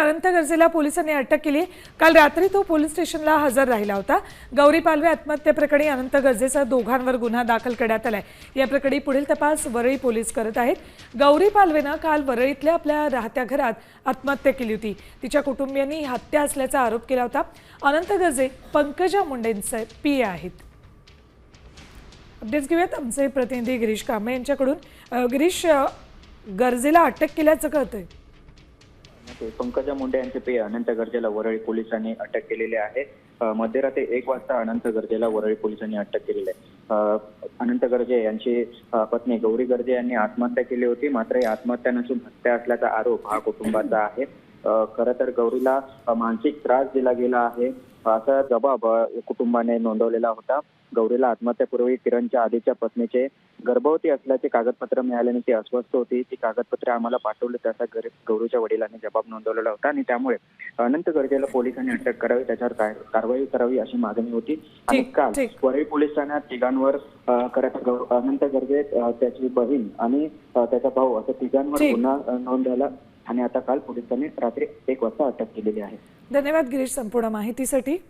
अनंत गर्जेला पोलिसांनी अटक केली। काल रात्री तो पोलीस स्टेशनला हजर राहिला होता। गौरी पालवे आत्महत्येप्रकरणी अनंत गर्जेचा दोघांवर गुन्हा दाखल करण्यात आलाय। या प्रकरणी पुढील तपास वरळी पोलीस करत आहेत। गौरी पालवेनं काल वरळीतल्या आपल्या राहत्या घरात आत्महत्या केली होती। तिच्या कुटुंबियांनी ही हत्या असल्याचा आरोप केला होता। अनंत गर्जे पंकजा मुंडेंचे पीए आहेत। अपडेट्स घेऊयात आमचे प्रतिनिधी गिरीश कांबळे यांच्याकडून। गिरीश, गर्जेला अटक केल्याचं कळतंय। पंकजा मुंडे यांचे पीए अनंत गर्जेला वरळी पोलिसांनी अटक केलेली आहे। मध्यरात्री 1 वाजता अनंत गर्जेला वरळी पोलिसांनी अटक केलेली आहे। अनंत गर्जे यांची पत्नी गौरी गर्जे यांनी आत्महत्या केली होती, मात्र या आत्महत्या नसून हत्या असल्याचा आरोप हा कुटुंबाचा आहे। खरं तर गौरीला मानसिक त्रास दिला गेला आहे असा जबाब कुटुंबाने नोंदवलेला होता। गौरीला आत्महत्यापूर्वी किरणच्या आधीच्या पत्नीचे गर्भवती असल्याचे कागदपत्र मिळाल्याने ती अस्वस्थ होती। ती कागदपत्रे आम्हाला पाठवली त्याचा गौरीच्या वडिलांनी जबाब नोंदवलेला होता आणि त्यामुळे अनंत गर्जेला पोलिसांनी अटक करावी, त्याच्यावर कारवाई करावी अशी मागणी होती। आणि काल वरळी पोलीस ठाण्यात तिघांवर अनंत गर्जे, त्याची बहीण आणि त्याचा भाऊ असं तिघांवर गुन्हा नोंद झाला आणि आता काल पोलिसांनी रात्री 1 वाजता अटक केलेली आहे। धन्यवाद गिरीश संपूर्ण माहितीसाठी।